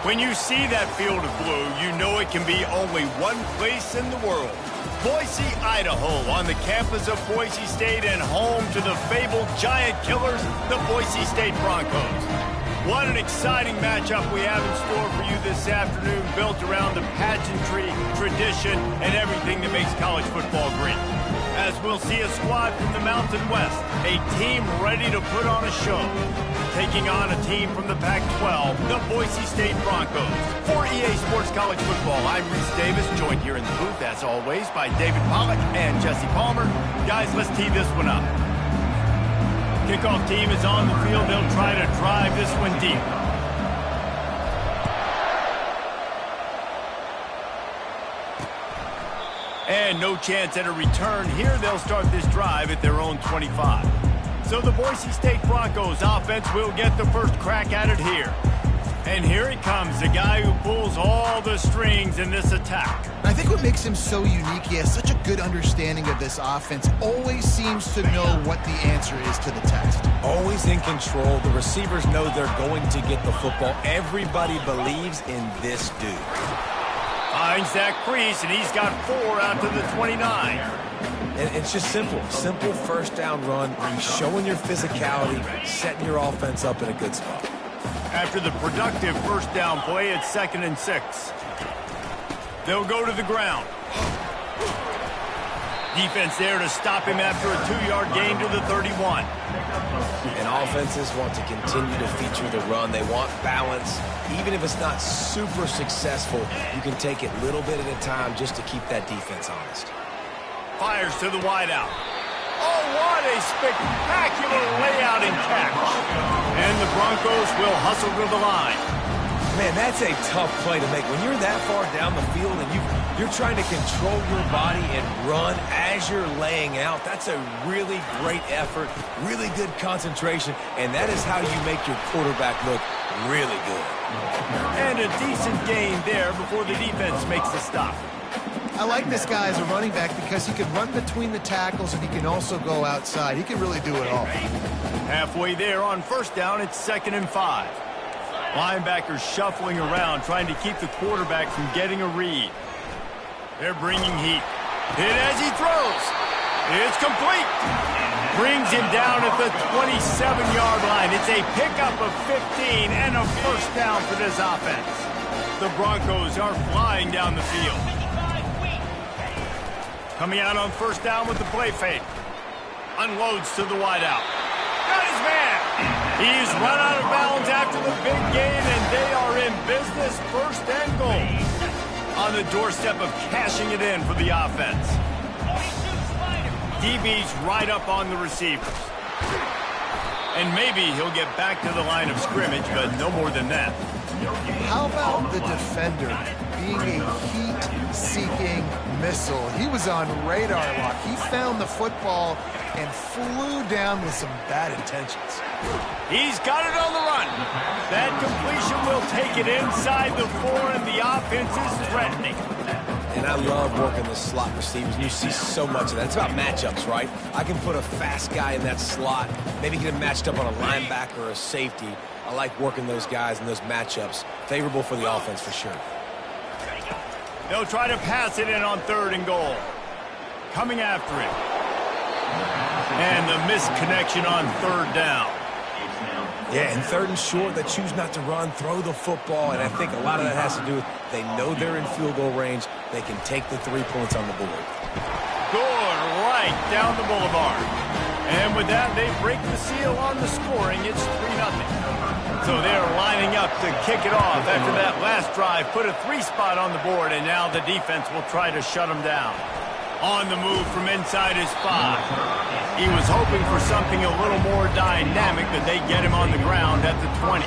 When you see that field of blue, you know it can be only one place in the world. Boise, Idaho, on the campus of Boise State and home to the fabled giant killers, the Boise State Broncos. What an exciting matchup we have in store for you this afternoon, built around the pageantry, tradition, and everything that makes college football great. As we'll see a squad from the Mountain West, a team ready to put on a show. Taking on a team from the Pac-12, the Boise State Broncos. For EA Sports College Football, I'm Reese Davis, joined here in the booth, as always, by David Pollack and Jesse Palmer. Guys, let's tee this one up. Kickoff team is on the field. They'll try to drive this one deep. And no chance at a return here. They'll start this drive at their own 25. So the Boise State Broncos offense will get the first crack at it here. And here he comes, the guy who pulls all the strings in this attack. I think what makes him so unique, he has such a good understanding of this offense, always seems to know what the answer is to the test. Always in control. The receivers know they're going to get the football. Everybody believes in this dude. Finds that crease, and he's got 4 out to the 29. And it's just simple. Simple first down run. Showing your physicality, setting your offense up in a good spot. After the productive first down play, it's 2nd and 6. They'll go to the ground. Defense there to stop him after a 2-yard gain to the 31. And offenses want to continue to feature the run. They want balance. Even if it's not super successful, you can take it little bit at a time just to keep that defense honest. Fires to the wideout. Oh, what a spectacular layout and catch. And the Broncos will hustle to the line. Man, that's a tough play to make. When you're that far down the field and you're trying to control your body and run as you're laying out, that's a really great effort, really good concentration, and that is how you make your quarterback look really good. And a decent gain there before the defense makes the stop. I like this guy as a running back because he can run between the tackles and he can also go outside. He can really do it all. Halfway there on first down, it's 2nd and 5. Linebackers shuffling around, trying to keep the quarterback from getting a read. They're bringing heat. Hit as he throws. It's complete. Brings him down at the 27-yard line. It's a pickup of 15 and a first down for this offense. The Broncos are flying down the field. Coming out on first down with the play fake. Unloads to the wideout. Got his man. He's run out of bounds after the big gain, and they are in business, 1st and goal. On the doorstep of cashing it in for the offense. DB's right up on the receivers. And maybe he'll get back to the line of scrimmage, but no more than that. How about the defender being a heat-seeking missile? He was on radar lock. He found the football and flew down with some bad intentions. He's got it on the run. That completion will take it inside the 4, and the offense is threatening. And I love working the slot receivers. You see so much of that. It's about matchups, right? I can put a fast guy in that slot, maybe get him matched up on a linebacker or a safety. I like working those guys in those matchups. Favorable for the offense for sure. They'll try to pass it in on 3rd and goal. Coming after it. And the missed connection on 3rd down. Yeah, and 3rd and short, they choose not to run, throw the football, and I think a lot of that has to do with they know they're in field goal range. They can take the 3 points on the board. Good, right down the boulevard. And with that, they break the seal on the scoring. It's 3-0. So they're lining up to kick it off after that last drive. Put a 3 spot on the board, and now the defense will try to shut them down. On the move from inside his 5. He was hoping for something a little more dynamic, but they get him on the ground at the 20.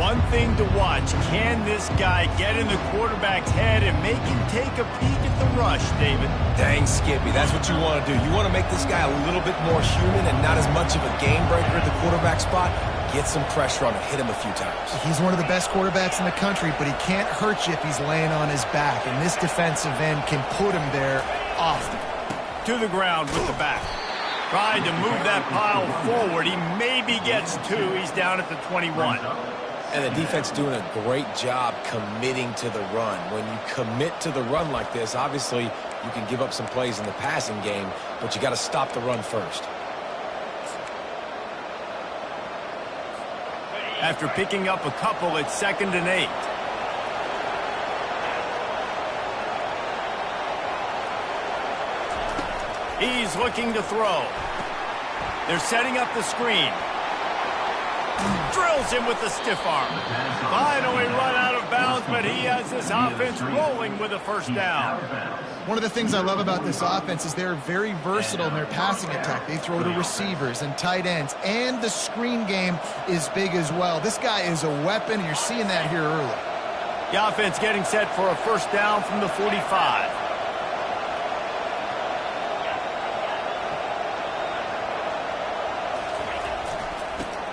One thing to watch, can this guy get in the quarterback's head and make him take a peek at the rush, David? Dang, Skippy, that's what you want to do. You want to make this guy a little bit more human and not as much of a game breaker at the quarterback spot. Get some pressure on him, hit him a few times. He's one of the best quarterbacks in the country, but he can't hurt you if he's laying on his back, and this defensive end can put him there often. To the ground with the back. Tried to move that pile forward. He maybe gets 2. He's down at the 21. And the defense doing a great job committing to the run. When you commit to the run like this, obviously you can give up some plays in the passing game, but you got to stop the run first. After picking up a couple, it's 2nd and 8. He's looking to throw. They're setting up the screen. Drills him with the stiff arm. Finally run out of bounds, but he has this offense rolling with a first down. One of the things I love about this offense is they're very versatile in their passing attack. They throw to receivers and tight ends, and the screen game is big as well. This guy is a weapon, and you're seeing that here early. The offense getting set for a first down from the 45.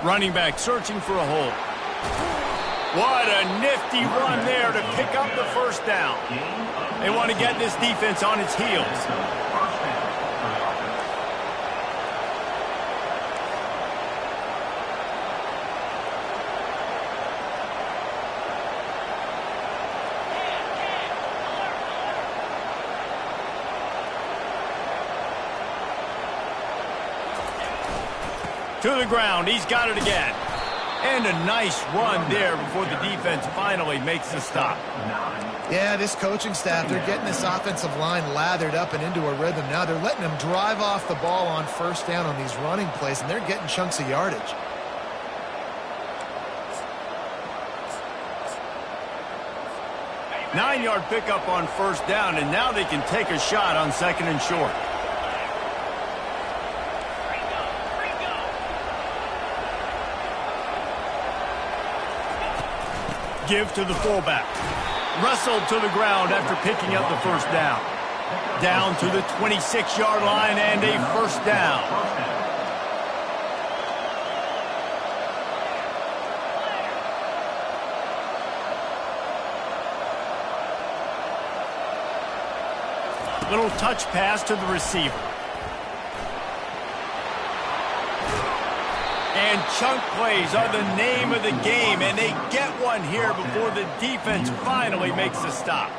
Running back searching for a hole. What a nifty run there to pick up the first down. They want to get this defense on its heels. To the ground, he's got it again. And a nice run there before the defense finally makes the stop. Yeah, this coaching staff, they're getting this offensive line lathered up and into a rhythm now. They're letting them drive off the ball on first down on these running plays, and they're getting chunks of yardage. Nine-yard pickup on first down, and now they can take a shot on 2nd and short. Give to the fullback. Wrestled to the ground after picking up the first down. Down to the 26-yard line and a first down. Little touch pass to the receiver. And chunk plays are the name of the game, and they get one here before the defense finally makes a stop.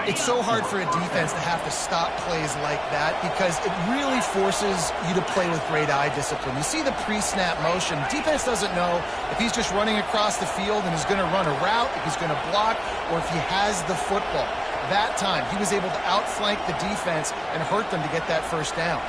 It's so hard for a defense to have to stop plays like that because it really forces you to play with great eye discipline. You see the pre-snap motion. Defense doesn't know if he's just running across the field and is going to run a route, if he's going to block, or if he has the football. That time, he was able to outflank the defense and hurt them to get that first down.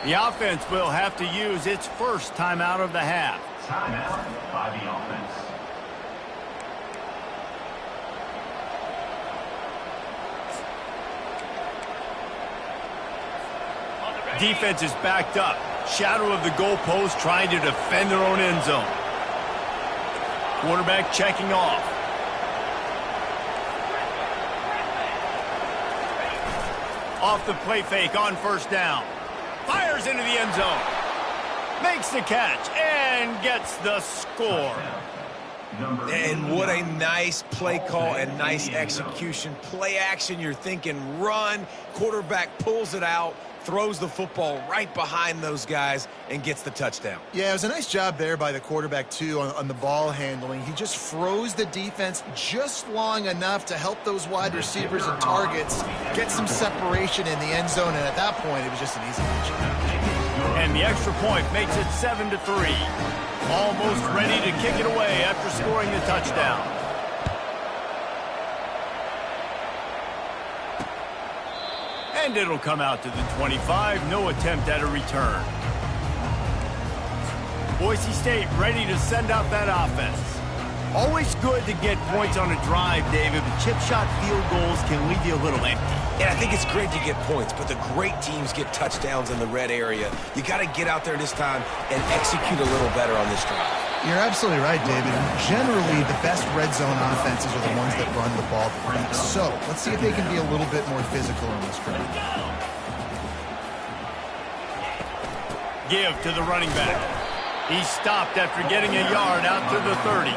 The offense will have to use its first timeout of the half. Timeout by the offense. Defense is backed up. Shadow of the goalpost trying to defend their own end zone. Quarterback checking off. Off the play fake on first down. Fires into the end zone. Makes the catch and gets the score. And what a nice play call and nice execution. Play action, you're thinking run. Quarterback pulls it out, throws the football right behind those guys, and gets the touchdown. Yeah, it was a nice job there by the quarterback, too, on the ball handling. He just froze the defense just long enough to help those wide receivers and targets get some separation in the end zone, and at that point, it was just an easy catch. And the extra point makes it 7-3. Almost ready to kick it away after scoring the touchdown. And it'll come out to the 25. No attempt at a return. Boise State ready to send out that offense. Always good to get points on a drive, David, but chip shot field goals can leave you a little empty. And I think it's great to get points, but the great teams get touchdowns in the red area. You got to get out there this time and execute a little better on this drive. You're absolutely right, David. Generally, the best red zone offenses are the ones that run the ball the best. So, let's see if they can be a little bit more physical in this drive. Give to the running back. He stopped after getting a yard out to the 30.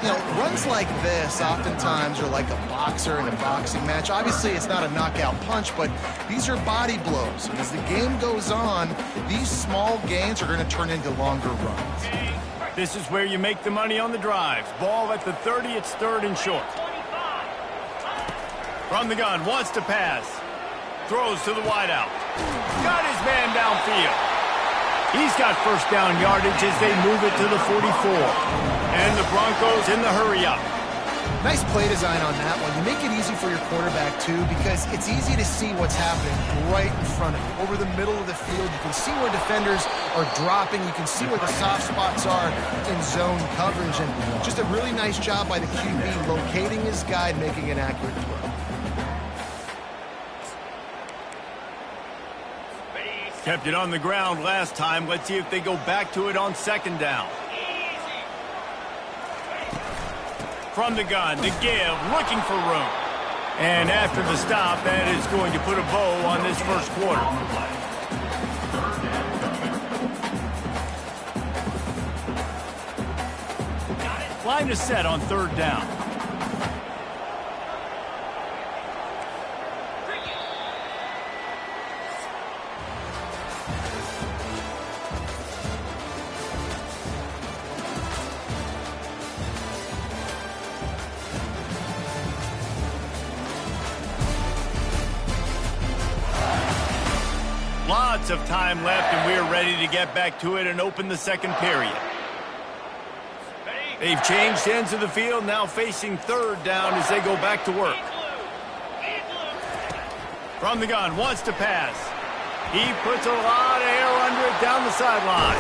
You know, runs like this oftentimes are like a boxer in a boxing match. Obviously, it's not a knockout punch, but these are body blows. And as the game goes on, these small gains are going to turn into longer runs. This is where you make the money on the drives. Ball at the 30, it's third and short. From the gun, wants to pass. Throws to the wideout. Got his man downfield. He's got first down yardage as they move it to the 44. And the Broncos in the hurry-up. Nice play design on that one. You make it easy for your quarterback, too, because it's easy to see what's happening right in front of you. Over the middle of the field, you can see where defenders are dropping. You can see where the soft spots are in zone coverage. And just a really nice job by the QB locating his guy and making an accurate throw. Kept it on the ground last time. Let's see if they go back to it on second down. From the gun, to give, looking for room. And after the stop, that is going to put a bow on this first quarter. Line is set on third down. Lots of time left, and we're ready to get back to it and open the second period. They've changed ends of the field, now facing third down as they go back to work. From the gun, wants to pass. He puts a lot of air under it down the sideline.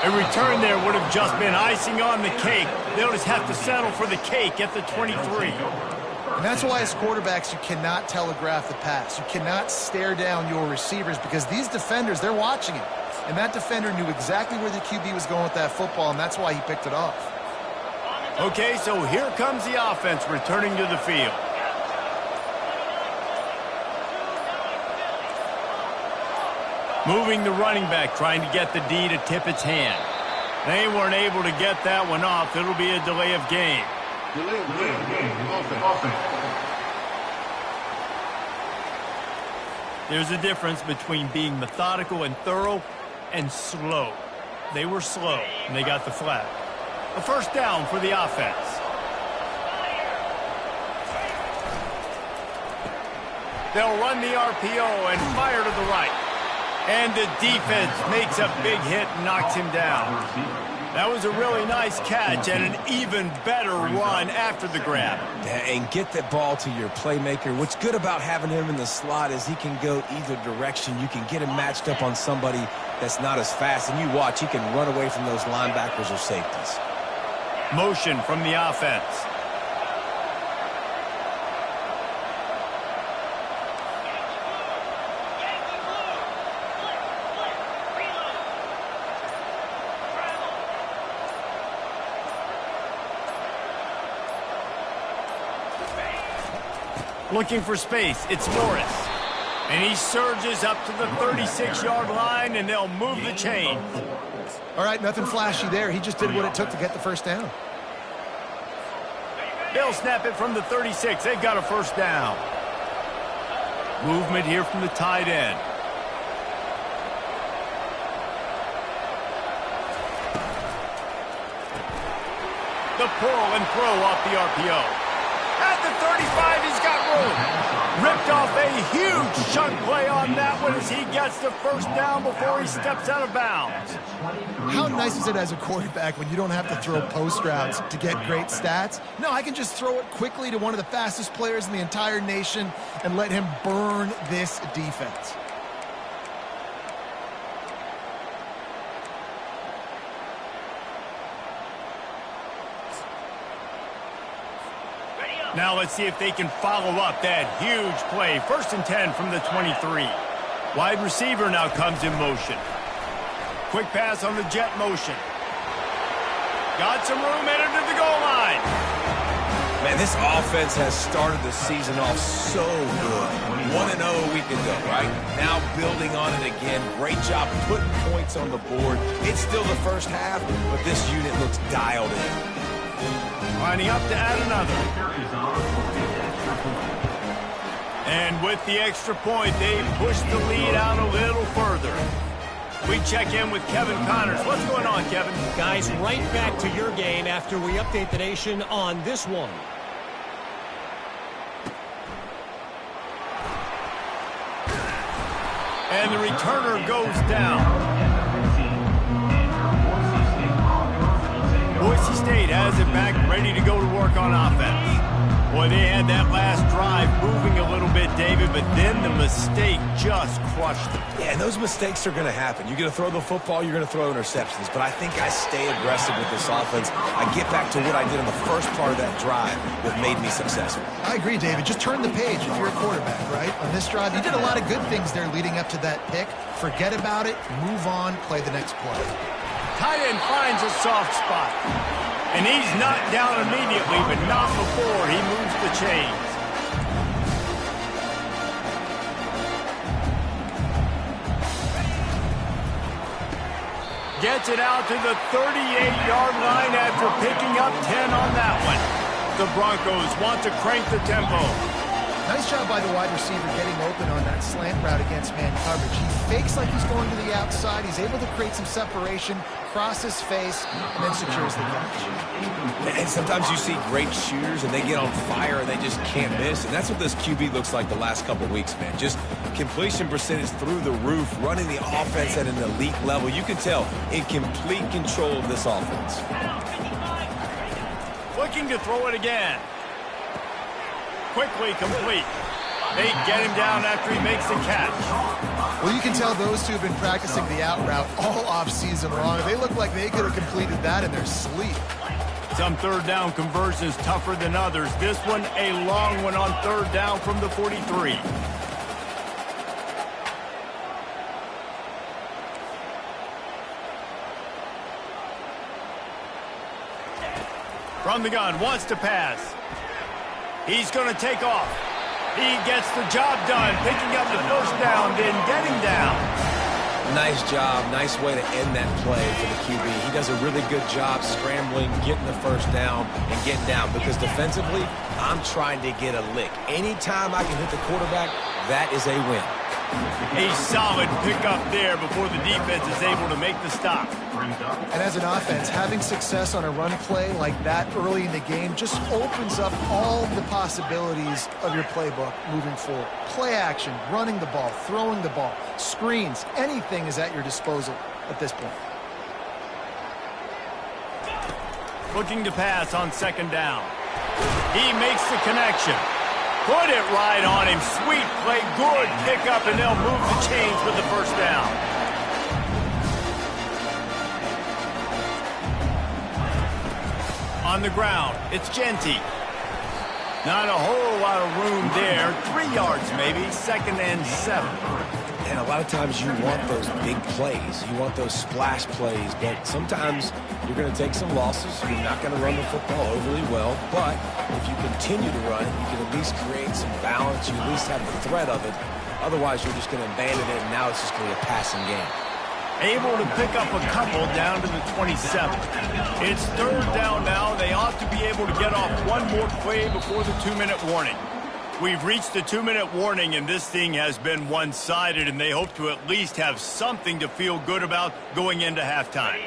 A return there would have just been icing on the cake. They'll just have to settle for the cake at the 23. And that's why as quarterbacks, you cannot telegraph the pass. You cannot stare down your receivers because these defenders, they're watching it. And that defender knew exactly where the QB was going with that football, and that's why he picked it off. Okay, so here comes the offense returning to the field. Moving the running back, trying to get the D to tip its hand. They weren't able to get that one off. It'll be a delay of game. There's a difference between being methodical and thorough and slow. They were slow, and they got the flag. A first down for the offense. They'll run the RPO and fire to the right. And the defense makes a big hit and knocks him down. That was a really nice catch and an even better run after the grab. And get that ball to your playmaker. What's good about having him in the slot is he can go either direction. You can get him matched up on somebody that's not as fast. And you watch, he can run away from those linebackers or safeties. Motion from the offense. Looking for space, it's Morris. And he surges up to the 36-yard line, and they'll move the chain. All right, nothing flashy there. He just did what it took to get the first down. They'll snap it from the 36. They've got a first down. Movement here from the tight end. The pull and throw off the RPO. At the 35, he's got room. Ripped off a huge chunk play on that one as he gets the first down before he steps out of bounds. How nice is it as a quarterback when you don't have to throw post routes to get great stats? No, I can just throw it quickly to one of the fastest players in the entire nation and let him burn this defense. Now let's see if they can follow up that huge play. First and 10 from the 23. Wide receiver now comes in motion. Quick pass on the jet motion. Got some room, entered to the goal line. Man, this offense has started the season off so good. 1-0 a week ago, right? Now building on it again. Great job putting points on the board. It's still the first half, but this unit looks dialed in. Lining up to add another. And with the extra point, they push the lead out a little further. We check in with Kevin Connors. What's going on, Kevin? Guys, right back to your game after we update the nation on this one. And the returner goes down. Boise State has it back, ready to go to work on offense. Boy, they had that last drive moving a little bit, David, but then the mistake just crushed them. Yeah, and those mistakes are going to happen. You're going to throw the football, you're going to throw interceptions. But I think I stay aggressive with this offense. I get back to what I did in the first part of that drive that made me successful. I agree, David. Just turn the page if you're a quarterback, right? On this drive, you did a lot of good things there leading up to that pick. Forget about it, move on, play the next play. Tight end finds a soft spot. And he's knocked down immediately, but not before he moves the chains. Gets it out to the 38-yard line after picking up 10 on that one. The Broncos want to crank the tempo. Nice job by the wide receiver getting open on that slant route against man coverage. He fakes like he's going to the outside. He's able to create some separation, cross his face, and then secures the catch. And sometimes you see great shooters, and they get on fire, and they just can't miss. And that's what this QB looks like the last couple weeks, man. Just completion percentage through the roof, running the offense at an elite level. You can tell in complete control of this offense. Looking to throw it again. Quickly complete. They get him down after he makes the catch. Well, you can tell those two have been practicing the out route all offseason long. They look like they could have completed that in their sleep. Some third down conversions tougher than others. This one, a long one on third down from the 43. From the gun, wants to pass. He's going to take off. He gets the job done, picking up the first down, then getting down. Nice job. Nice way to end that play for the QB. He does a really good job scrambling, getting the first down, and getting down. Because defensively, I'm trying to get a lick. Anytime I can hit the quarterback, that is a win. A solid pickup there before the defense is able to make the stop. And as an offense, having success on a run play like that early in the game just opens up all the possibilities of your playbook moving forward. Play action, running the ball, throwing the ball, screens, anything is at your disposal at this point. Looking to pass on second down. He makes the connection. Put it right on him. Sweet play, good pickup, and they'll move the chains with the first down. On the ground, it's Genty. Not a whole lot of room there. 3 yards maybe, second and 7. And a lot of times you want those big plays. You want those splash plays. But sometimes you're going to take some losses. You're not going to run the football overly well. But if you continue to run it, you can at least create some balance. You at least have the threat of it. Otherwise, you're just going to abandon it, and now it's just going to be a passing game. Able to pick up a couple down to the 27. It's third down now. They ought to be able to get off one more play before the 2-minute warning. We've reached the 2-minute warning, and this thing has been one-sided, and they hope to at least have something to feel good about going into halftime.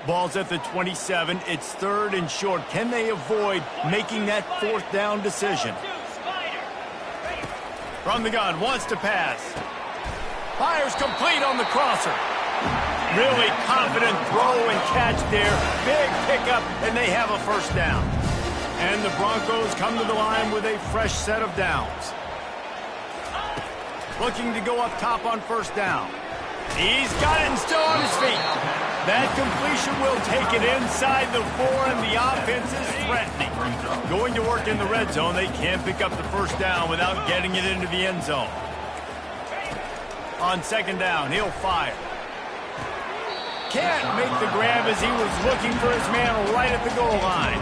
Ball's at the 27. It's third and short. Can they avoid making that fourth down decision? From the gun, wants to pass. Fires complete on the crosser. Really confident throw and catch there. Big pickup, and they have a first down. And the Broncos come to the line with a fresh set of downs. Looking to go up top on first down. He's got it and still on his feet. That completion will take it inside the 4, and the offense is threatening. Going to work in the red zone. They can't pick up the first down without getting it into the end zone. On second down, he'll fire. Can't make the grab as he was looking for his man right at the goal line.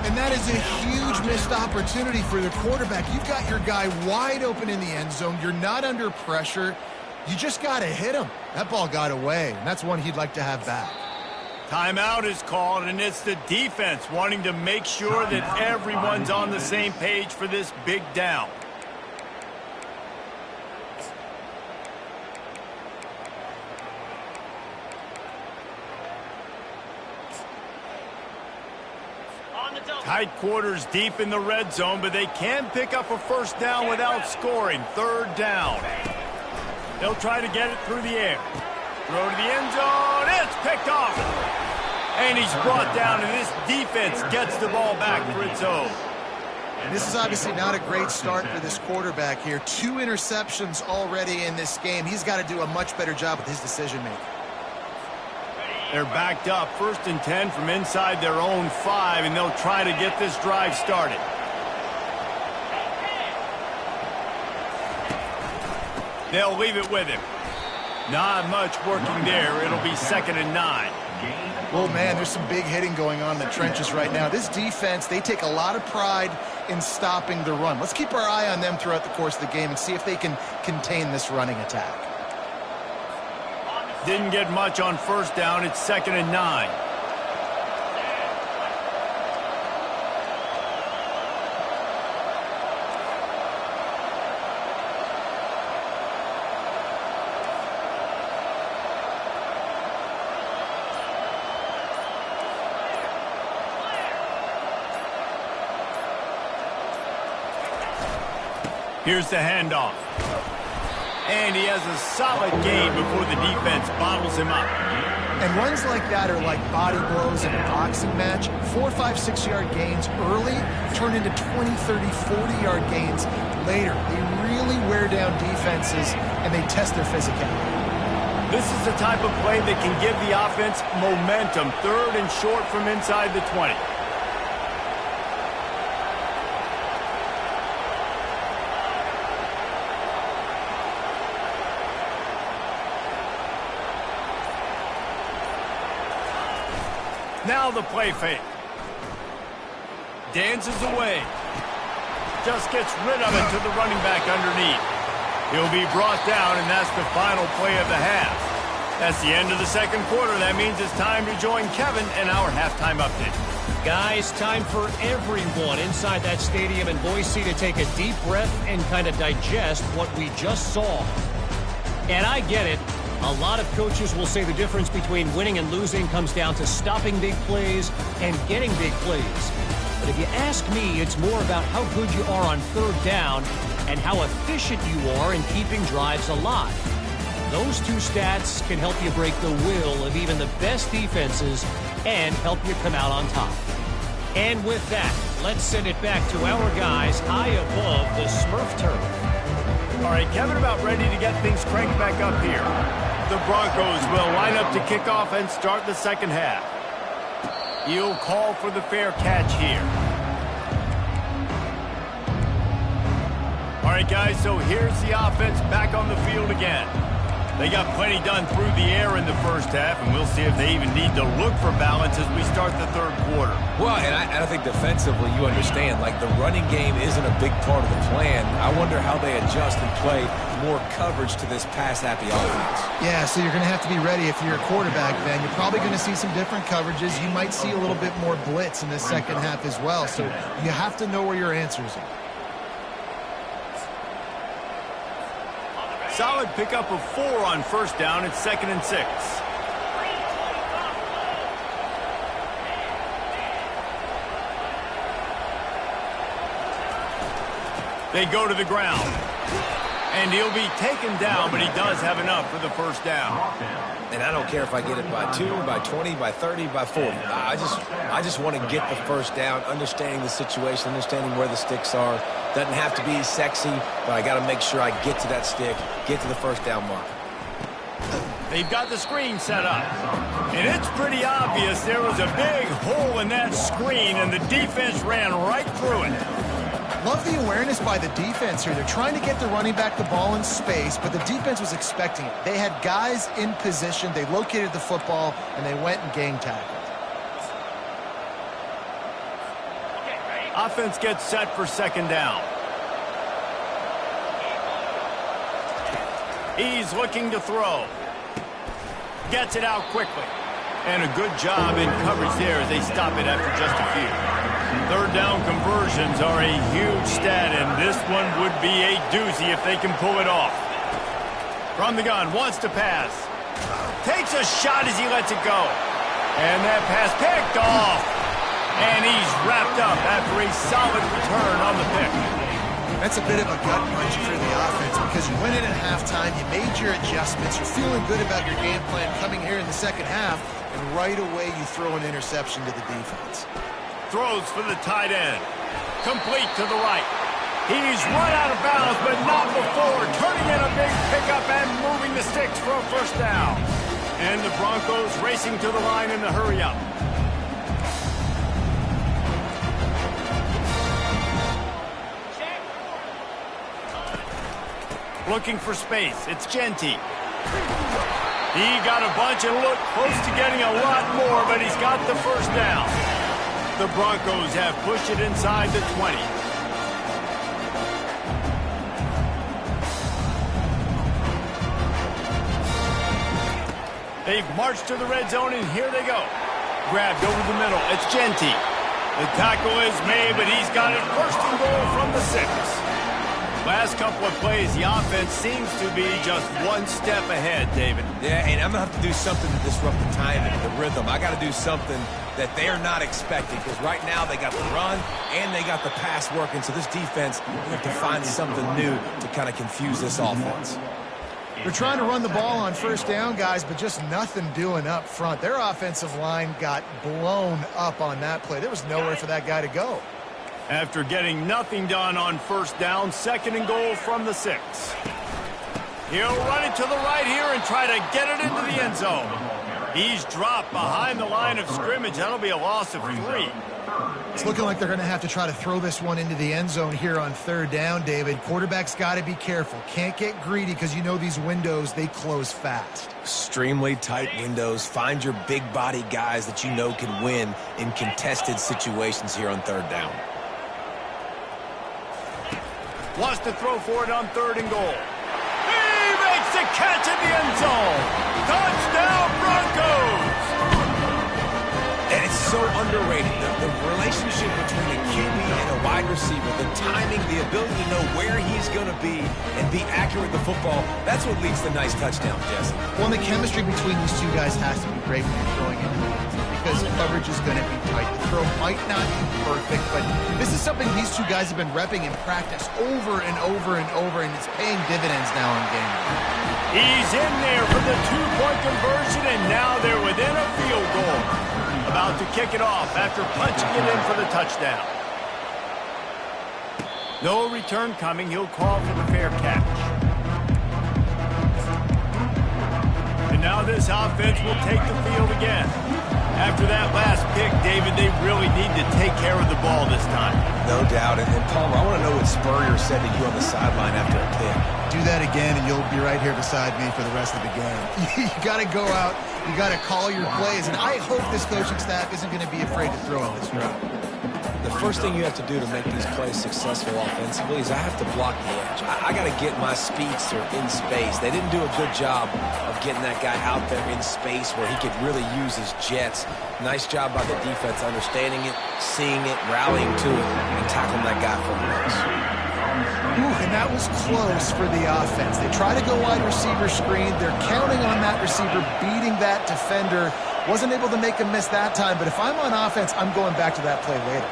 And that is a huge missed opportunity for the quarterback. You've got your guy wide open in the end zone. You're not under pressure. You just got to hit him. That ball got away, and that's one he'd like to have back. Timeout is called, and it's the defense wanting to make sure that everyone's on the same page for this big down. Tight quarters deep in the red zone, but they can pick up a first down without scoring. Third down. They'll try to get it through the air. Throw to the end zone. It's picked off. And he's brought down, and this defense gets the ball back for its own. This is obviously not a great start for this quarterback here. 2 interceptions already in this game. He's got to do a much better job with his decision-making. They're backed up, 1st and 10 from inside their own 5, and they'll try to get this drive started. They'll leave it with him. Not much working there. It'll be 2nd and 9. Well, man, there's some big hitting going on in the trenches right now. This defense, they take a lot of pride in stopping the run. Let's keep our eye on them throughout the course of the game and see if they can contain this running attack. Didn't get much on 1st down. It's 2nd and 9. Here's the handoff. And he has a solid gain before the defense bottles him up. And runs like that are like body blows in a boxing match. 4, 5, 6-yard gains early turn into 20, 30, 40-yard gains later. They really wear down defenses, and they test their physicality. This is the type of play that can give the offense momentum. 3rd and short from inside the 20. Now the play fake. Dances away. Just gets rid of it to the running back underneath. He'll be brought down, and that's the final play of the half. That's the end of the 2nd quarter. That means it's time to join Kevin in our halftime update. Guys, time for everyone inside that stadium in Boise to take a deep breath and kind of digest what we just saw. And I get it. A lot of coaches will say the difference between winning and losing comes down to stopping big plays and getting big plays. But if you ask me, it's more about how good you are on 3rd down and how efficient you are in keeping drives alive. Those 2 stats can help you break the will of even the best defenses and help you come out on top. And with that, let's send it back to our guys high above the Smurf turf. All right, Kevin, about ready to get things cranked back up here. The Broncos will line up to kick off and start the 2nd half. He'll call for the fair catch here. All right, guys, so here's the offense back on the field again. They got plenty done through the air in the 1st half, and we'll see if they even need to look for balance as we start the 3rd quarter. Well, and I think defensively, you understand, like the running game isn't a big part of the plan. I wonder how they adjust and play more coverage to this pass-happy offense. Yeah, so you're going to have to be ready if you're a quarterback, Ben. You're probably going to see some different coverages. You might see a little bit more blitz in the 2nd half as well, so you have to know where your answers are. Solid pickup of 4 on 1st down. It's 2nd and 6. They go to the ground. And he'll be taken down, but he does have enough for the 1st down. And I don't care if I get it by 2, by 20, by 30, by 40. I just want to get the 1st down, understanding the situation, understanding where the sticks are. Doesn't have to be sexy, but I got to make sure I get to that stick, get to the 1st down mark. They've got the screen set up. And it's pretty obvious there was a big hole in that screen, and the defense ran right through it. Love the awareness by the defense here. They're trying to get the running back the ball in space, but the defense was expecting it. They had guys in position. They located the football, and they went and gang tackled. Offense gets set for 2nd down. He's looking to throw. Gets it out quickly. And a good job in coverage there as they stop it after just a few. Third down conversions are a huge stat, and this one would be a doozy if they can pull it off. From the gun, wants to pass. Takes a shot as he lets it go. And that pass picked off. And he's wrapped up after a solid return on the pick. That's a bit of a gut punch for the offense because you went in at halftime, you made your adjustments, you're feeling good about your game plan coming here in the second half, and right away you throw an interception to the defense. Throws for the tight end. Complete to the right. He's run out of bounds, but not before turning in a big pickup and moving the sticks for a first down. And the Broncos racing to the line in the hurry-up. Looking for space. It's Genty. He got a bunch and looked close to getting a lot more, but he's got the first down. The Broncos have pushed it inside the 20. They've marched to the red zone, and here they go. Grabbed over the middle. It's Genty. The tackle is made, but he's got it first and goal from the 6. Last couple of plays, the offense seems to be just one step ahead, David. Yeah, and I'm going to have to do something to disrupt the timing, the rhythm. I got to do something that they're not expecting because right now they got the run and they got the pass working. So this defense, they have to find something new to kind of confuse this offense. They're trying to run the ball on first down, guys, but just nothing doing up front. Their offensive line got blown up on that play. There was nowhere for that guy to go. After getting nothing done on first down, second and goal from the 6. He'll run it to the right here and try to get it into the end zone. He's dropped behind the line of scrimmage. That'll be a loss of 3. It's looking like they're going to have to try to throw this one into the end zone here on third down, David. Quarterback's got to be careful. Can't get greedy because you know these windows, they close fast. Extremely tight windows. Find your big body guys that you know can win in contested situations here on third down. Wants to throw for it on third and goal. He makes the catch in the end zone. Touchdown, Broncos! And it's so underrated. The relationship between a QB and a wide receiver, the timing, the ability to know where he's going to be and be accurate with the football, that's what leads to nice touchdowns, Jesse. Well, the chemistry between these two guys has to be great when you're throwing into the end zone because coverage is going to be tight. The throw might not be perfect, but this is something these two guys have been repping in practice over and over and over, and it's paying dividends now in game. He's in there for the two-point conversion, and now they're within a field goal. About to kick it off after punching it in for the touchdown. No return coming. He'll call for the fair catch. And now this offense will take the field again. After that last pick, David, they really need to take care of the ball this time. No doubt. And Palmer, I want to know what Spurrier said to you on the sideline after a pick. Do that again, and you'll be right here beside me for the rest of the game. You got to go out. You got to call your plays, and I hope this coaching staff isn't going to be afraid to throw on this route. The first thing you have to do to make these plays successful offensively is I have to block the edge. I got to get my speedster in space. They didn't do a good job of getting that guy out there in space where he could really use his jets. Nice job by the defense understanding it, seeing it, rallying to it, and tackling that guy for the loss. Ooh, and that was close for the offense. They try to go wide receiver screen. They're counting on that receiver beating that defender. Wasn't able to make him miss that time, but if I'm on offense, I'm going back to that play later.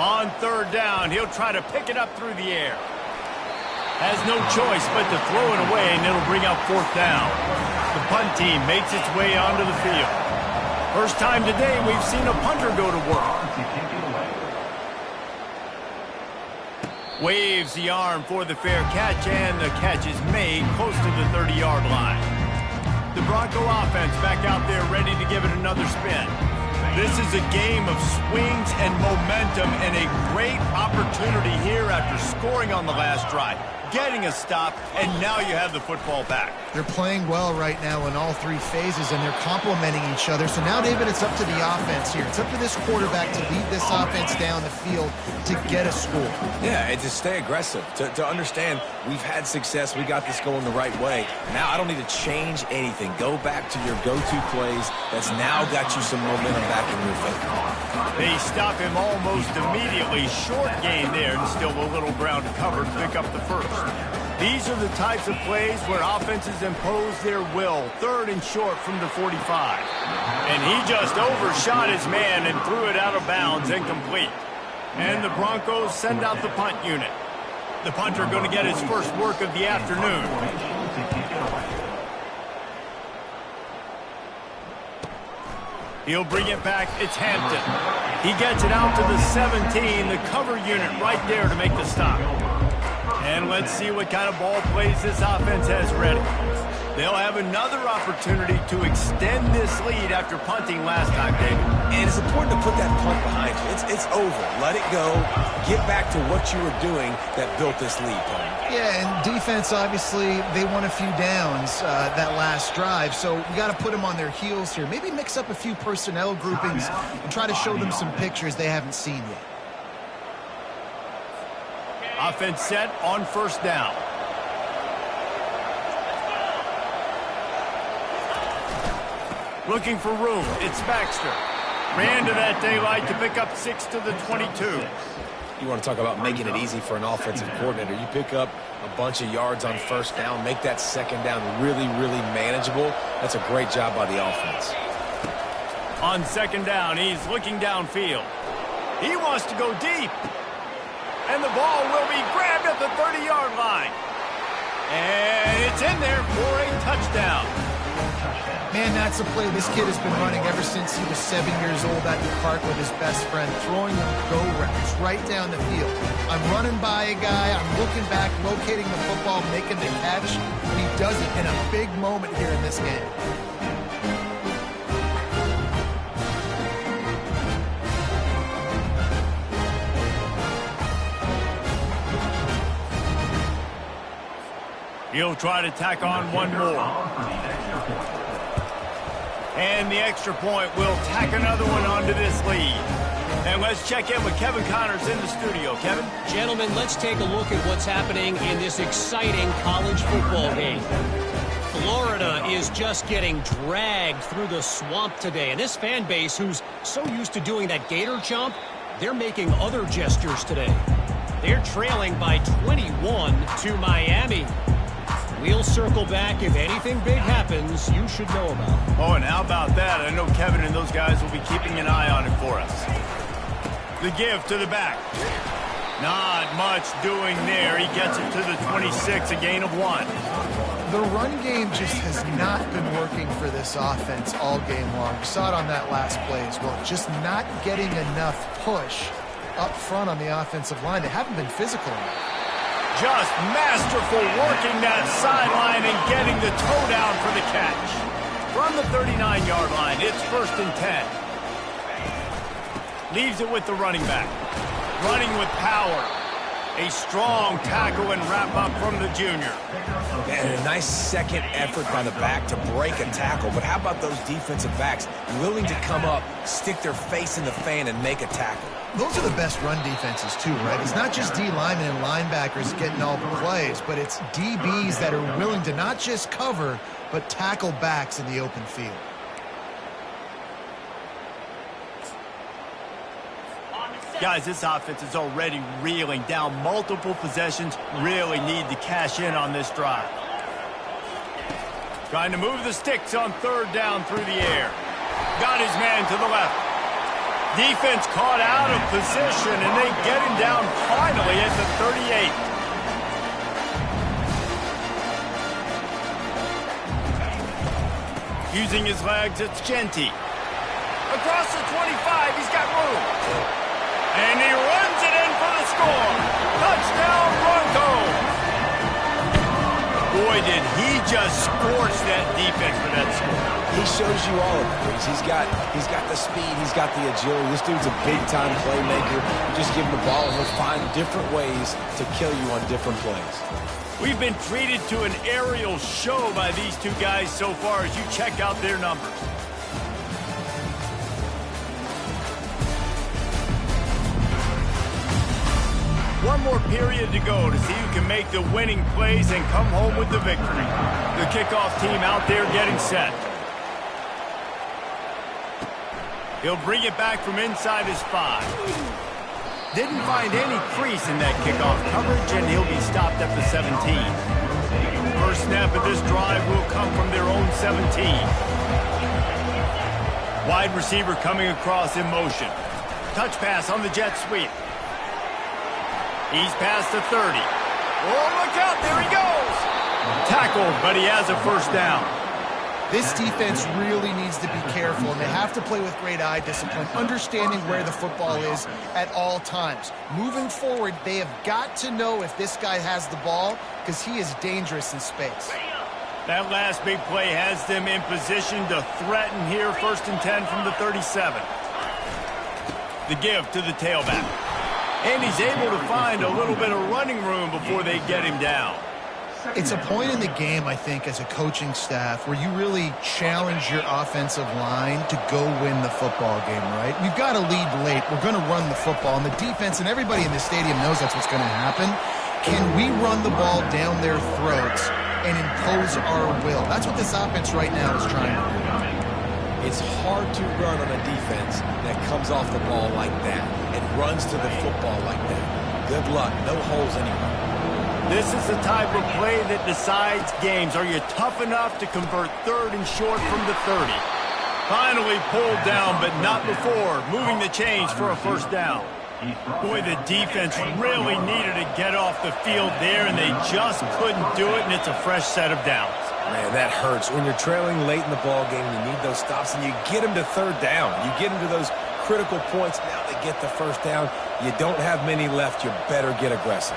On third down, he'll try to pick it up through the air. Has no choice but to throw it away, and it'll bring up fourth down. The punt team makes its way onto the field. First time today we've seen a punter go to work. Waves the arm for the fair catch, and the catch is made close to the 30-yard line. The Bronco offense back out there ready to give it another spin. This is a game of swings and momentum and a great opportunity here after scoring on the last drive. getting a stop, and now you have the football back. They're playing well right now in all three phases, and they're complementing each other. So now, David, it's up to the offense here. It's up to this quarterback to lead this offense down the field to get a score. Yeah, and to stay aggressive, to understand we've had success, we got this going the right way. Now I don't need to change anything. Go back to your go-to plays. That's now got you some momentum back in your favor. They stop him almost immediately. Short gain there, and still a little ground to cover to pick up the first. These are the types of plays where offenses impose their will. 3rd and short from the 45. And he just overshot his man and threw it out of bounds, incomplete. And the Broncos send out the punt unit. The punter going to get his first work of the afternoon. He'll bring it back. It's Hampton. He gets it out to the 17. The cover unit right there to make the stop. And let's see what kind of ball plays this offense has ready. They'll have another opportunity to extend this lead after punting last time, David. And it's important to put that punt behind you. It's over. Let it go. Get back to what you were doing that built this lead, Tony. Yeah, and defense, obviously, they won a few downs that last drive, so you got to put them on their heels here. Maybe mix up a few personnel groupings and try to show them some pictures they haven't seen yet. Offense set on 1st down. Looking for room. It's Baxter. Ran to that daylight to pick up 6 to the 22. You want to talk about making it easy for an offensive coordinator. You pick up a bunch of yards on 1st down, make that 2nd down really, really manageable. That's a great job by the offense. On 2nd down, he's looking downfield. He wants to go deep. And the ball will be grabbed at the 30-yard line. And it's in there for a touchdown. Man, that's a play this kid has been running ever since he was 7 years old at the park with his best friend, throwing them go routes right down the field. I'm running by a guy, I'm looking back, locating the football, making the catch, and he does it in a big moment here in this game. He'll try to tack on one more. And the extra point will tack another one onto this lead. And let's check in with Kevin Connors in the studio. Kevin? Gentlemen, let's take a look at what's happening in this exciting college football game. Florida is just getting dragged through the swamp today. And this fan base, who's so used to doing that gator jump, they're making other gestures today. They're trailing by 21 to Miami. We'll circle back. If anything big happens, you should know about it. Oh, and how about that? I know Kevin and those guys will be keeping an eye on it for us. The give to the back. Not much doing there. He gets it to the 26, a gain of 1. The run game just has not been working for this offense all game long. We saw it on that last play as well. Just not getting enough push up front on the offensive line. They haven't been physical enough. Just masterful working that sideline and getting the toe down for the catch. From the 39-yard line, it's 1st and 10. Leaves it with the running back. Running with power. A strong tackle and wrap up from the junior. And a nice second effort by the back to break a tackle. But how about those defensive backs willing to come up, stick their face in the fan, and make a tackle? Those are the best run defenses too, right? It's not just D linemen and linebackers getting all the plays, but it's DBs that are willing to not just cover, but tackle backs in the open field. Guys, this offense is already reeling down multiple possessions. Really need to cash in on this drive. Trying to move the sticks on 3rd down through the air. Got his man to the left. Defense caught out of position, and they get him down finally at the 38. Using his legs, it's Genty. Across the 25, he's got room. And he runs it in for the score. Touchdown, Broncos. Boy, did he just scorch that defense for that score. He shows you all of it. He's got the speed. He's got the agility. This dude's a big-time playmaker. You just give him the ball, and he'll find different ways to kill you on different plays. We've been treated to an aerial show by these two guys so far as you check out their numbers. One more period to go to see who can make the winning plays and come home with the victory. The kickoff team out there getting set. He'll bring it back from inside his 5. Didn't find any crease in that kickoff coverage, and he'll be stopped at the 17. First snap of this drive will come from their own 17. Wide receiver coming across in motion. Touch pass on the jet sweep. He's past the 30. Oh, look out, there he goes! Tackled, but he has a first down. This defense really needs to be careful, and they have to play with great eye discipline, understanding where the football is at all times. Moving forward, they have got to know if this guy has the ball, because he is dangerous in space. That last big play has them in position to threaten here, 1st and 10 from the 37. The give to the tailback. And he's able to find a little bit of running room before they get him down. It's a point in the game, I think, as a coaching staff where you really challenge your offensive line to go win the football game, right? We've got to lead late. We're going to run the football, and the defense and everybody in the stadium knows that's what's going to happen. Can we run the ball down their throats and impose our will? That's what this offense right now is trying to do. It's hard to run on a defense that comes off the ball like that and runs to the football like that. Good luck. No holes anywhere. This is the type of play that decides games. Are you tough enough to convert 3rd and short from the 30? Finally pulled down, but not before. Moving the chains for a first down. Boy, the defense really needed to get off the field there, and they just couldn't do it, and it's a fresh set of downs. Man, that hurts. When you're trailing late in the ball game, you need those stops, and you get them to 3rd down. You get them to those critical points. Now they get the first down. You don't have many left. You better get aggressive.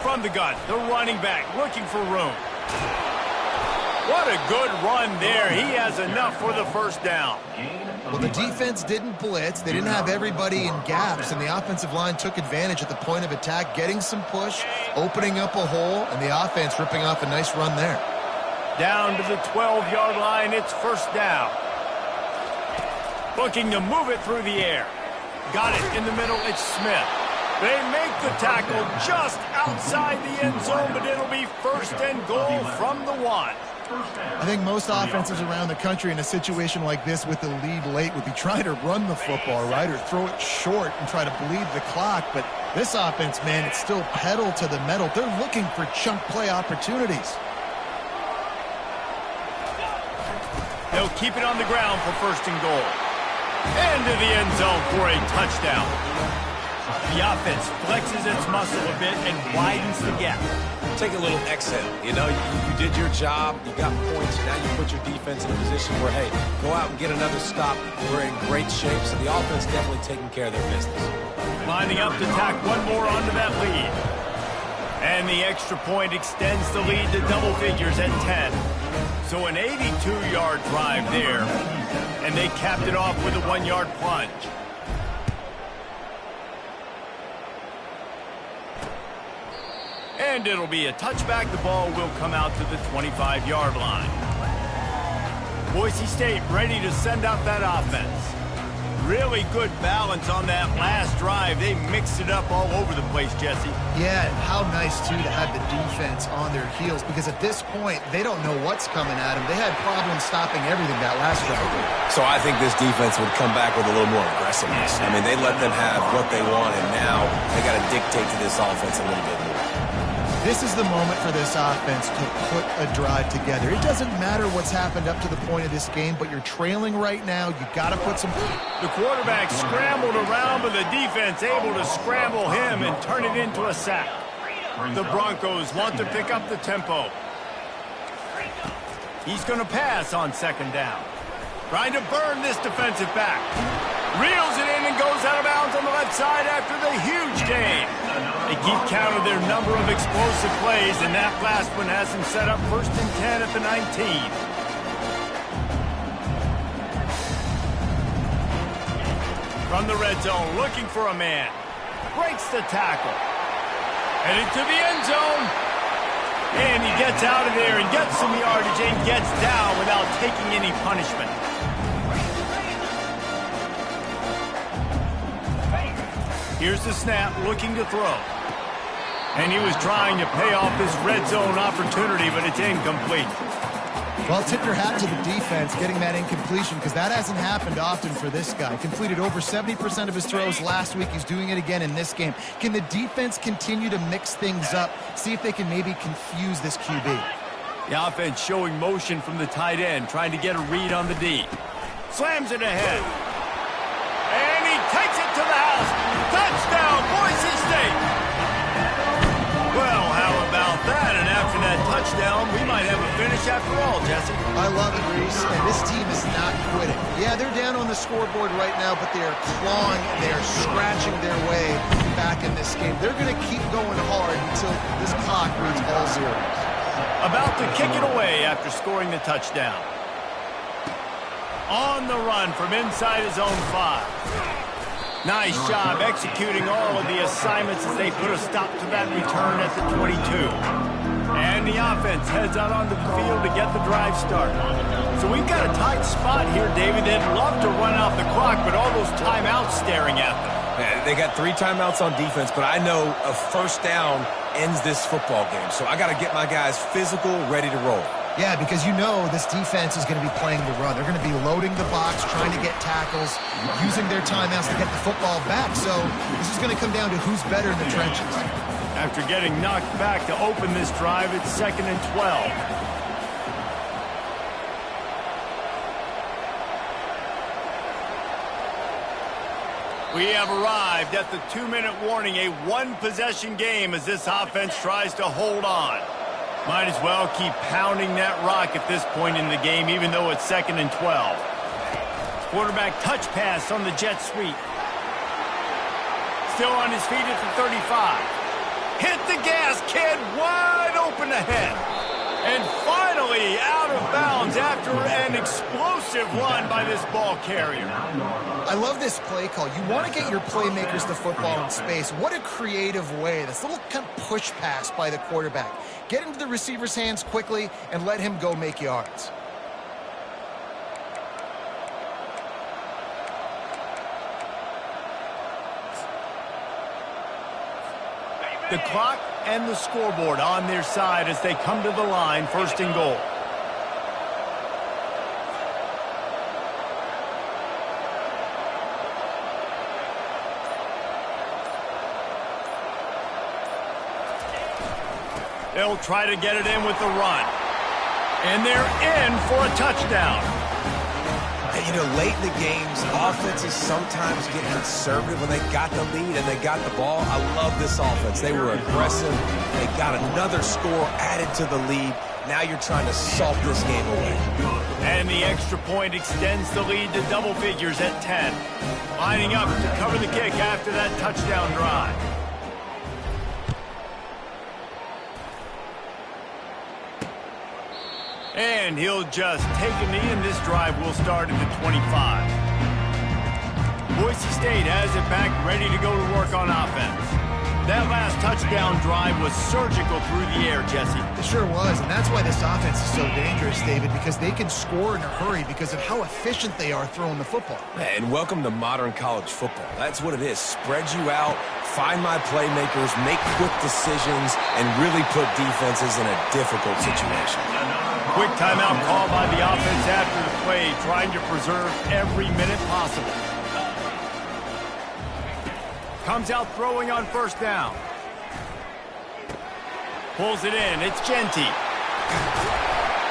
From the gun, the running back looking for room. What a good run there. He has enough for the first down. Well, the defense didn't blitz. They didn't have everybody in gaps, and the offensive line took advantage at the point of attack, getting some push, opening up a hole, and the offense ripping off a nice run there. Down to the 12-yard line, it's first down. Looking to move it through the air. Got it in the middle, it's Smith. They make the tackle just outside the end zone, but it'll be 1st and goal from the 1. I think most offenses around the country in a situation like this with the lead late would be trying to run the football, right, or throw it short and try to bleed the clock. But this offense, man, it's still pedal to the metal. They're looking for chunk play opportunities. They'll keep it on the ground for 1st and goal. Into the end zone for a touchdown. The offense flexes its muscle a bit and widens the gap. Take a little exhale. You know, you did your job. You got points. Now you put your defense in a position where, hey, go out and get another stop. We're in great shape, so the offense definitely taking care of their business. Lining up to tack one more onto that lead. And the extra point extends the lead to double figures at 10. So an 82-yard drive there. And they capped it off with a 1-yard plunge. And it'll be a touchback. The ball will come out to the 25-yard line. Boise State ready to send out that offense. Really good balance on that last drive. They mixed it up all over the place, Jesse. Yeah, and how nice, too, to have the defense on their heels, because at this point, they don't know what's coming at them. They had problems stopping everything that last drive. So I think this defense would come back with a little more aggressiveness. I mean, they let them have what they want, and now they got to dictate to this offense a little bit more. This is the moment for this offense to put a drive together. It doesn't matter what's happened up to the point of this game, but you're trailing right now. You got to put some... The quarterback scrambled around, but the defense able to scramble him and turn it into a sack. The Broncos want to pick up the tempo. He's going to pass on 2nd down. Trying to burn this defensive back. Reels it in and goes out of bounds on the left side after the huge gain. They keep count of their number of explosive plays, and that last one has them set up 1st and 10 at the 19. From the red zone, looking for a man. Breaks the tackle. Headed to the end zone. And he gets out of there and gets some yardage and gets down without taking any punishment. Here's the snap, looking to throw. And he was trying to pay off his red zone opportunity, but it's incomplete. Well, tip your hat to the defense getting that incompletion, because that hasn't happened often for this guy. Completed over 70% of his throws last week. He's doing it again in this game. Can the defense continue to mix things up? See if they can maybe confuse this QB. The offense showing motion from the tight end, trying to get a read on the D. Slams it ahead. And he takes it to the house. Touchdown, Boise State. Well, how about that? And after that touchdown, we might have a finish after all, Jesse. I love it, Reese, and this team is not quitting. Yeah, they're down on the scoreboard right now, but they are clawing, they are scratching their way back in this game. They're going to keep going hard until this clock reads all zeros. About to kick it away after scoring the touchdown. On the run from inside his own 5. Nice job executing all of the assignments as they put a stop to that return at the 22. And the offense heads out onto the field to get the drive started. So we've got a tight spot here, David. They'd love to run out the clock, but all those timeouts staring at them. Man, they got 3 timeouts on defense, but I know a first down ends this football game. So I got to get my guys physical, ready to roll. Yeah, because you know this defense is going to be playing the run. They're going to be loading the box, trying to get tackles, using their timeouts to get the football back. So this is going to come down to who's better in the trenches. After getting knocked back to open this drive, it's 2nd and 12. We have arrived at the 2-minute warning, a one-possession game as this offense tries to hold on. Might as well keep pounding that rock at this point in the game, even though it's 2nd and 12. Quarterback touch pass on the jet sweep. Still on his feet at the 35. Hit the gas, kid, wide open ahead. And finally out of bounds after an explosive run by this ball carrier. I love this play call. You want to get your playmakers the football in space. What a creative way. This little kind of push pass by the quarterback. Get into the receiver's hands quickly and let him go make yards. The clock and the scoreboard on their side as they come to the line, 1st and goal. They'll try to get it in with the run. And they're in for a touchdown. And, you know, late in the games, offenses sometimes get conservative when they got the lead and they got the ball. I love this offense. They were aggressive. They got another score added to the lead. Now you're trying to salt this game away. And the extra point extends the lead to double figures at 10. Lining up to cover the kick after that touchdown drive. And he'll just take a knee, and this drive will start at the 25. Boise State has it back, ready to go to work on offense. That last touchdown drive was surgical through the air, Jesse. It sure was, and that's why this offense is so dangerous, David, because they can score in a hurry because of how efficient they are throwing the football. And welcome to modern college football. That's what it is. Spread you out, find my playmakers, make quick decisions, and really put defenses in a difficult situation. Quick timeout call by the offense after the play, trying to preserve every minute possible. Comes out throwing on 1st down. Pulls it in. It's Genty.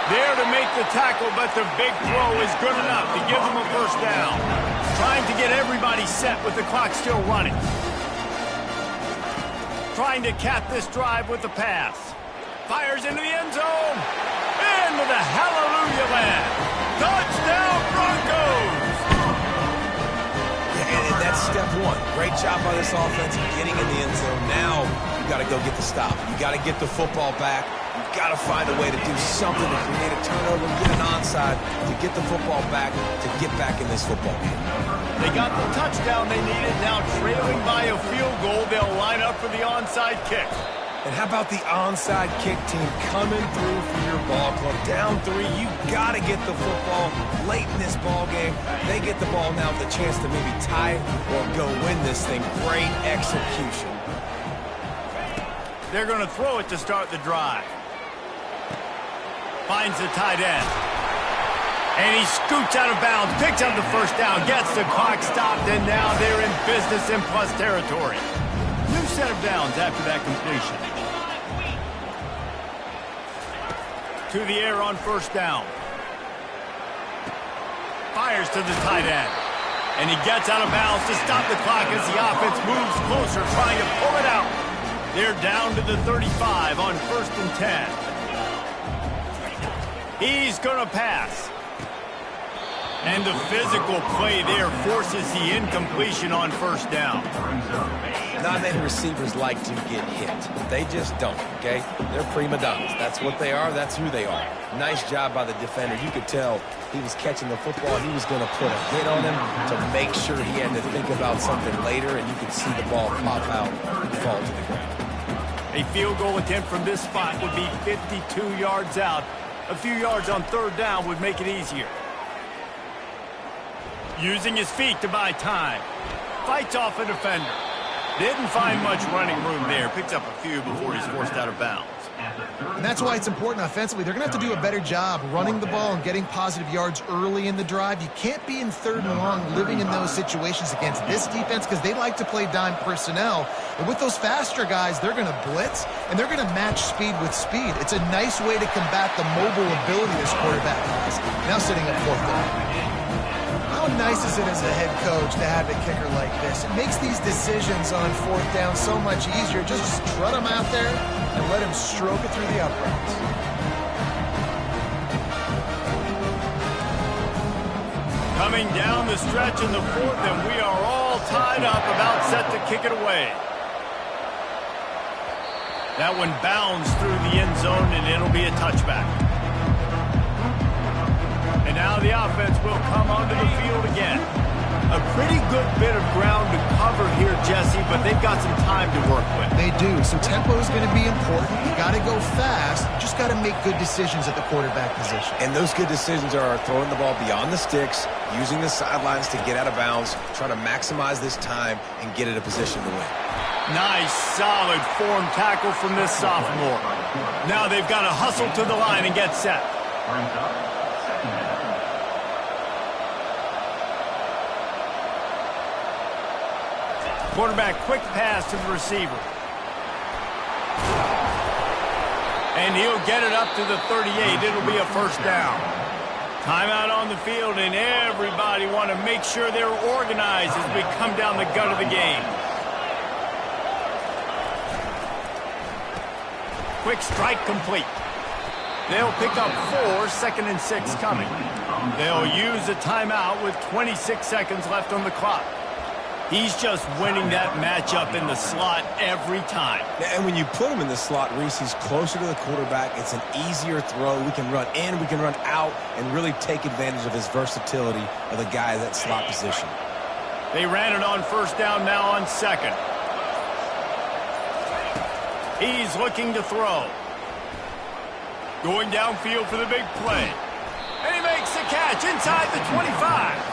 There to make the tackle, but the big throw is good enough to give them a 1st down. Trying to get everybody set with the clock still running. Trying to cap this drive with the pass. Fires into the end zone. Into the hallelujah land. Touchdown Broncos! And that's step one. Great job by this offense getting in the end zone. Now you got to go get the stop. You got to get the football back. You've got to find a way to do something to create a turnover and get an onside to get the football back, to get back in this football game. They got the touchdown they needed. Now trailing by a field goal, they'll line up for the onside kick. And how about the onside kick team coming through for your ball club? Down 3, you got to get the football late in this ball game. They get the ball now with a chance to maybe tie it or go win this thing. Great execution. They're going to throw it to start the drive. Finds the tight end. And he scoots out of bounds, picks up the first down, gets the clock stopped, and now they're in business in plus territory. New set of downs after that completion. To the air on first down. Fires to the tight end. And he gets out of bounds to stop the clock as the offense moves closer, trying to pull it out. They're down to the 35 on 1st and 10. He's going to pass. And the physical play there forces the incompletion on first down. Not many receivers like to get hit. They just don't, okay? They're prima donnas. That's what they are. That's who they are. Nice job by the defender. You could tell he was catching the football. He was going to put a hit on him to make sure he had to think about something later, and you could see the ball pop out and fall to the ground. A field goal attempt from this spot would be 52 yards out. A few yards on third down would make it easier. Using his feet to buy time. Fights off a defender. Didn't find much running room there. Picks up a few before he's forced out of bounds. And that's why it's important offensively. They're going to have to do a better job running the ball and getting positive yards early in the drive. You can't be in 3rd and long living in those situations against this defense because they like to play dime personnel. And with those faster guys, they're going to blitz, and they're going to match speed with speed. It's a nice way to combat the mobile ability this quarterback has. Now sitting at 4th down. How nice is it as a head coach to have a kicker like this? It makes these decisions on 4th down so much easier. Just strut him out there and let him stroke it through the uprights. Coming down the stretch in the 4th, and we are all tied up, about set to kick it away. That one bounds through the end zone, and it'll be a touchback. And now the offense will come onto the field again. A pretty good bit of ground to cover here, Jesse, but they've got some time to work with. They do, so tempo is going to be important. You got to go fast. You just got to make good decisions at the quarterback position. And those good decisions are throwing the ball beyond the sticks, using the sidelines to get out of bounds, try to maximize this time and get in a position to win. Nice, solid form tackle from this sophomore. Now they've got to hustle to the line and get set. Quarterback, quick pass to the receiver. And he'll get it up to the 38. It'll be a first down. Timeout on the field, and everybody want to make sure they're organized as we come down the gut of the game. Quick strike complete. They'll pick up 4, 2nd and 6 coming. They'll use a timeout with 26 seconds left on the clock. He's just winning that matchup in the slot every time. And when you put him in the slot, Reese, he's closer to the quarterback. It's an easier throw. We can run in, we can run out, and really take advantage of his versatility of the guy in that slot position. They ran it on first down, now on 2nd. He's looking to throw. Going downfield for the big play. And he makes the catch inside the 25.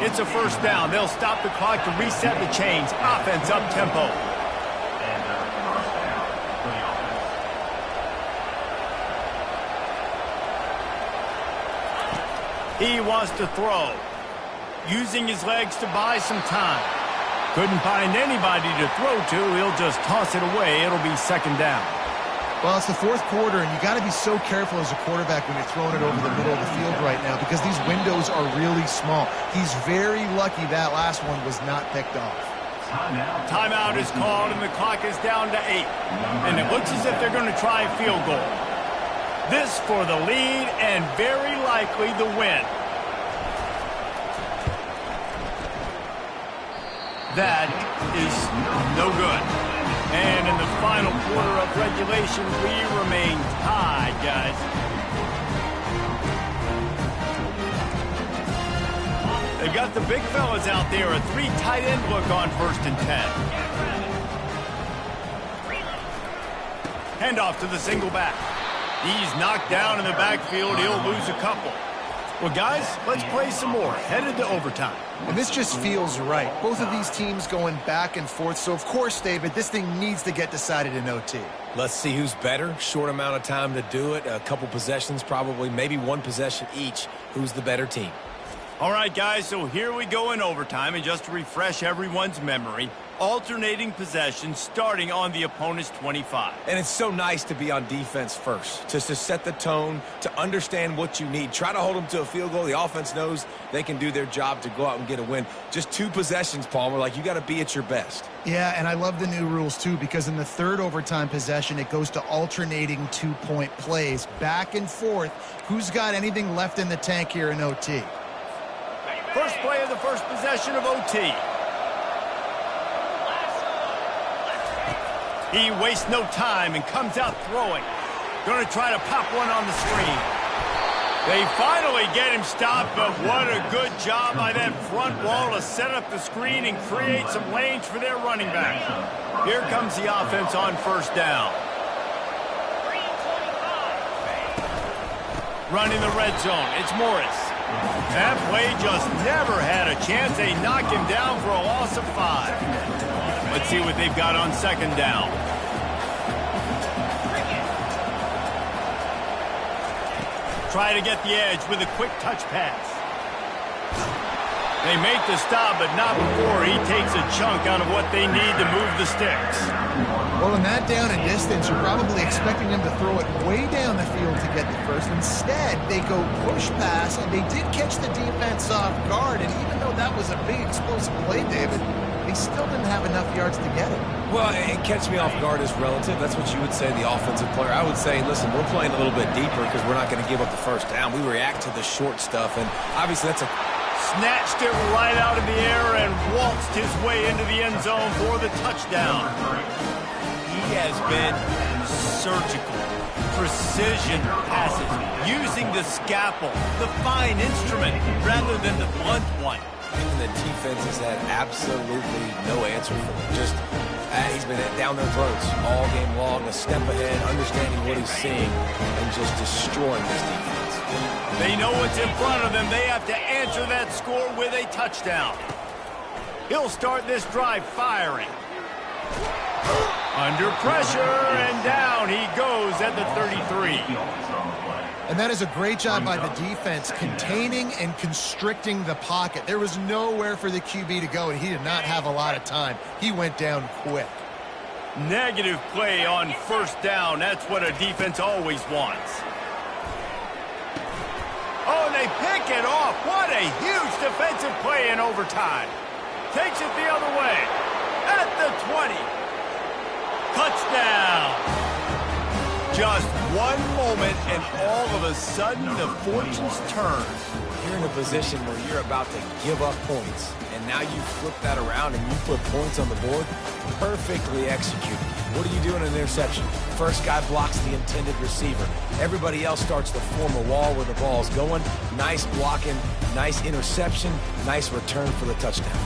It's a first down. They'll stop the clock to reset the chains. Offense up tempo. He wants to throw. Using his legs to buy some time. Couldn't find anybody to throw to. He'll just toss it away. It'll be 2nd down. Well, it's the 4th quarter, and you got to be so careful as a quarterback when you're throwing it over the middle of the field right now because these windows are really small. He's very lucky that last one was not picked off. Timeout is called, and the clock is down to 8. And it looks as if they're going to try a field goal. This for the lead and very likely the win. That is no good. And in the final quarter of regulation, we remain tied, guys. They've got the big fellas out there. A 3 tight end look on 1st and 10. Handoff to the single back. He's knocked down in the backfield. He'll lose a couple. Well, guys, let's play some more. Headed to overtime. And this just feels right. Both of these teams going back and forth. So, of course, David, this thing needs to get decided in OT. Let's see who's better. Short amount of time to do it. A couple possessions probably, maybe one possession each. Who's the better team? All right, guys, so here we go in overtime. And just to refresh everyone's memory, alternating possession starting on the opponent's 25. And it's so nice to be on defense first, just to set the tone, to understand what you need. Try to hold them to a field goal. The offense knows they can do their job to go out and get a win. Just 2 possessions, Palmer, like you got to be at your best. Yeah, and I love the new rules, too, because in the third overtime possession, it goes to alternating 2-point plays, back and forth. Who's got anything left in the tank here in OT? First play of the first possession of OT. He wastes no time and comes out throwing. Going to try to pop one on the screen. They finally get him stopped, but what a good job by that front wall to set up the screen and create some lanes for their running back. Here comes the offense on first down. Running the red zone, it's Morris. That play just never had a chance. They knock him down for a loss of 5. Let's see what they've got on second down. Try to get the edge with a quick touch pass. They make the stop, but not before he takes a chunk out of what they need to move the sticks. Well, in that down and distance, you're probably expecting them to throw it way down the field to get the first. Instead, they go push pass, and they did catch the defense off guard. And even though that was a big explosive play, David, they still didn't have enough yards to get it. Well, and catch me off guard is relative. That's what you would say, the offensive player. I would say, listen, we're playing a little bit deeper because we're not going to give up the first down. We react to the short stuff, and obviously that's a... Snatched it right out of the air and waltzed his way into the end zone for the touchdown. He has been surgical, precision passes, using the scalpel, the fine instrument, rather than the blunt one. And the defense has had absolutely no answer for him. Just, he's been down their throats all game long, a step ahead, understanding what he's seeing, and just destroying this defense. They know what's in front of them. They have to answer that score with a touchdown. He'll start this drive firing. Under pressure, and down he goes at the 33. And that is a great job by the defense, containing and constricting the pocket. There was nowhere for the QB to go, and he did not have a lot of time. He went down quick. Negative play on first down. That's what a defense always wants. Oh, and they pick it off. What a huge defensive play in overtime. Takes it the other way. At the 20. Touchdown. Just one moment, and all of a sudden, the fortunes turn. You're in a position where you're about to give up points, and now you flip that around and you put points on the board. Perfectly executed. What do you do in an interception? First guy blocks the intended receiver. Everybody else starts to form a wall where the ball's going. Nice blocking, nice interception, nice return for the touchdown.